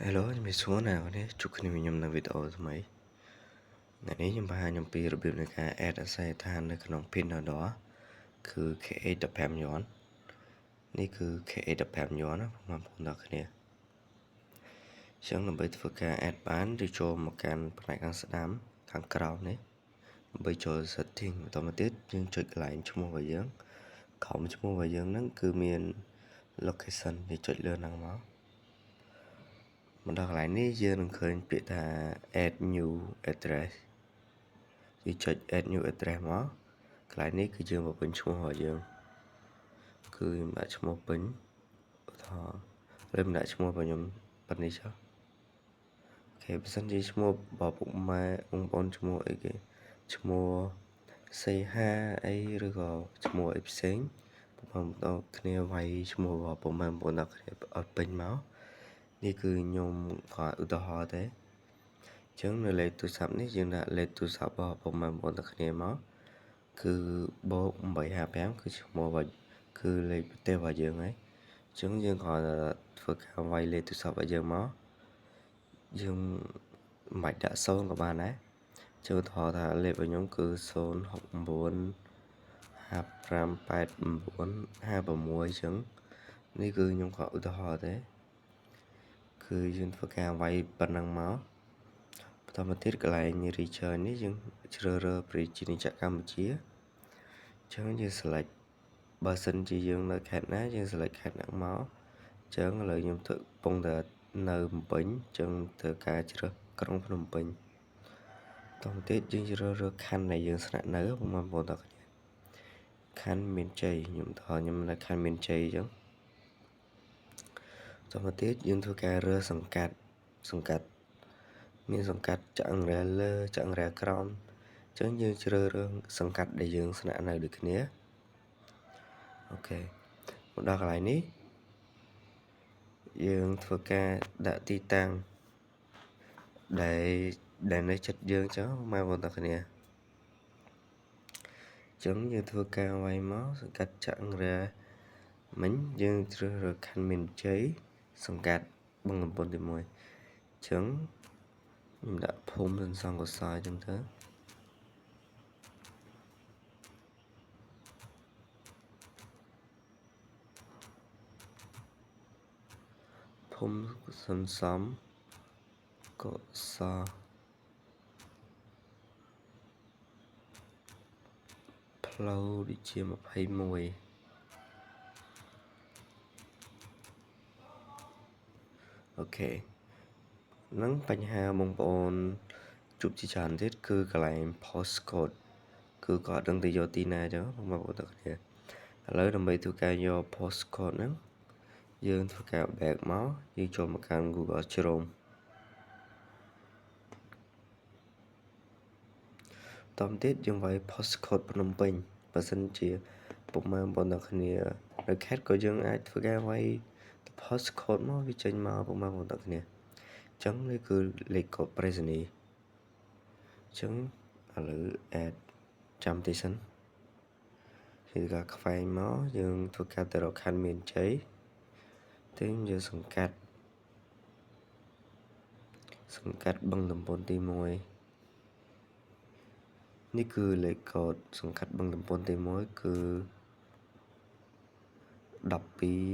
Hello ជំរាបសួរណាបងប្អូនជួបគ្នាខ្ញុំនៅវីដេអូថ្មីថ្ងៃនេះខ្ញុំបង្ហាញអំពីរបៀបនៃការ add អាសយដ្ឋាននៅក្នុង Pinduoduo គឺ K8 15 yuan នេះគឺ K8 15 yuan ណាបងប្អូនទាំងគ្នាអញ្ចឹងដើម្បីធ្វើការ add បានឬចូលមកកាន់ផ្នែកខាងស្ដាំខាងក្រោមនេះដើម្បីចូល setting បន្តមកទៀតយើងចុចកន្លែងឈ្មោះរបស់យើងក្រោមឈ្មោះរបស់យើងហ្នឹងគឺមាន location យើងចុចលើហ្នឹងមកមកដល់កន្លែងនេះយើងនឹងឃើញពាក្យថា add new address យើងចុច add new address មកកន្លែងនេះគឺយើងបញ្ពេញឈ្មោះរបស់យើងគឺខ្ញុំដាក់ឈ្មោះពេញឧទាហរណ៍ឬខ្ញុំដាក់ឈ្មោះរបស់ខ្ញុំប៉ុណ្នេះចុះអូខេបើសិនជាឈ្មោះរបស់ពុកម៉ែបងប្អូនឈ្មោះអីគេឈ្មោះសីហាអីឬក៏ឈ្មោះអីផ្សេងបងប្អូនគ្នាវាយឈ្មោះរបស់ពុកម៉ែបងប្អូនដល់គ្នាអត់ពេញមកនេះគឺខ្ញុំគាត់ឧទាហរណ៍ទេអញ្ចឹងនៅលេខទូរស័ព្ទនេះយើងដាក់លេខទូរស័ព្ទរបស់ពុកម៉ែបងប្អូនទាំងគ្នាមកគឺបូក855គឺឈ្មោះរបស់គឺលេខប្រទេសរបស់យើងហើយអញ្ចឹងយើងគ្រាន់តែធ្វើការវាយលេខទូរស័ព្ទរបស់យើងមកយើងមិនបាច់ដាក់0ក៏បានដែរជឿថតថាលេខរបស់ខ្ញុំគឺ069 5589 56អញ្ចឹងនេះគឺខ្ញុំខកឧទាហរណ៍ទេគឺយើងធ្វើការវាយប៉ុណ្ណឹងមកបន្តមកទៀតកន្លែង region នេះយើងជ្រើសរើសប្រជាជនកម្ពុជាអញ្ចឹងយើង select បើសិនជាយើងនៅខេត្តណាយើង select ខេត្តហ្នឹងមកអញ្ចឹងឥឡូវខ្ញុំធ្វើកំពុងតែនៅភ្នំពេញអញ្ចឹងធ្វើការជ្រើសក្រុងភ្នំពេញតោះទៀតយើងជ្រើសរើសខណ្ឌដែលយើងស្នាក់នៅបងប្អូនទាំងគ្នាខណ្ឌមានជ័យខ្ញុំនៅខណ្ឌមានជ័យអញ្ចឹងតោះមកទៀតយើងធ្វើការរើសសង្កាត់មានសង្កាត់ចាក់អង្រែលើចាក់អង្រែក្រោមអញ្ចឹងយើងជ្រើសរើសសង្កាត់ដែលយើងស្នាក់នៅដូចគ្នាអូខេមកដល់កន្លែងនេះយើងធ្វើការដាក់ទីតាំងដែលនៅចិត្តយើងចឹងមកបងប្អូនគ្នាចឹងយើងធ្វើការវាយមកសង្កាត់ចាក់អង្រែមិញយើងជ្រើសរើសខណ្ឌមានជ័យសង្កាត់បឹងកំពង់ទី1អញ្ចឹងខ្ញុំដាក់ភូមិសង្កសោចឹងទៅភូមិសន្សំកសផ្លូវដូចជា21អូខេនឹងបញ្ហាបងប្អូនជួបជាច្រើនទៀតគឺកន្លែង postcode គឺគាត់ដឹងទៅយកទីណាចឹងបងប្អូនទាំងគ្នាឥឡូវដើម្បីធ្វើការយក postcode ហ្នឹងយើងធ្វើការ back មកយើងចូលមកកាន់ Google Chrome តោះទៀតយើងវាយ postcode ភ្នំពេញបើសិនជាពុកម៉ែបងប្អូនទាំងគ្នានៅខេត្តក៏យើងអាចធ្វើការវាយ postcode មកវាចេញមកពុកម៉ែបងប្អូនទាំងគ្នាអញ្ចឹងនេះគឺលេខកូដប្រៃសណីយ៍អញ្ចឹងឥឡូវ add ចាំតិចសិនគឺការខ្វែងមកយើងធ្វើការទៅរកខណ្ឌមានជ័យទៅយើងសង្កាត់បឹងតំពន់ទី1នេះគឺលេខកូដសង្កាត់បឹងតំពន់ទី1គឺ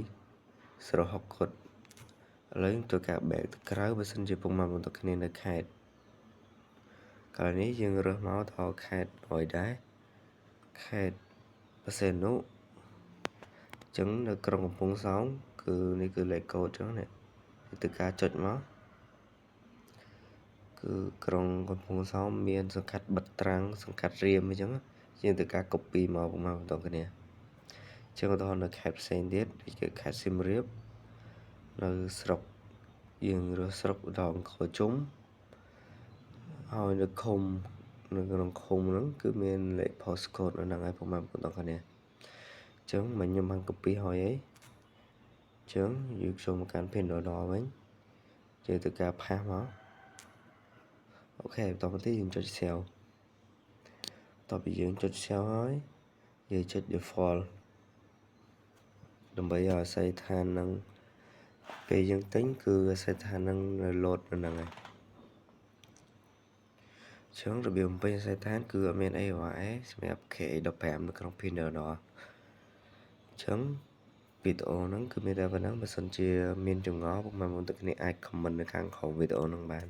12ស្រហុកគុតឥឡូវធ្វើការ back ទៅក្រៅបើសិនជាពុកម៉ែបងប្អូនគ្នានៅខេត្តកន្លែងនេះយើងរើសមកដល់ខេត្តមួយដែរខេត្តបរសេនុអញ្ចឹងនៅក្រុងកំពង់សោមគឺនេះគឺលេខកូដអញ្ចឹងនេះទៅការចុចមកគឺក្រុងកំពង់សោមមានសង្កាត់បិទត្រាំងសង្កាត់រៀមអញ្ចឹងយើងទៅការ copy មកពុកម៉ែបងប្អូនគ្នាអញ្ចឹងឧទាហរណ៍នៅខេត្តផ្សេងទៀតដូចជាខេត្តសៀមរាបនៅស្រុកយើងរើសស្រុកឧទាហរណ៍អង្គរជុំហើយនៅឃុំនៅក្នុងឃុំហ្នឹងគឺមានលេខ postcode នៅហ្នឹងហើយពុកម៉ែបងប្អូនទាំងគ្នាអញ្ចឹងមិនខ្ញុំបាន copy ហើយអីអញ្ចឹងយើងចូលមកកាន់ Pinduoduo វិញយើងទៅការផាសមកអូខេបន្តមកទៀតយើងចុច save តទៅយើងចុច save ហើយយើងចុច default ដើម្បីឲ្យអាស័យដ្ឋាននឹង ពេលយើងទិញគឺអាស្រ័យថានឹងលោតនៅហ្នឹងហើយចឹងរបៀបបំពេញអាស្រ័យថាគឺអត់មានអីអ្វីសម្រាប់ KA15 នៅក្នុង Pinterest ចឹងវីដេអូហ្នឹងគឺមានតែប៉ុណ្ណឹងបើសិនជាមានចម្ងល់ពុកម៉ែបងប្អូនទាំងគ្នាអាច comment នៅខាងក្រោមវីដេអូហ្នឹងបាន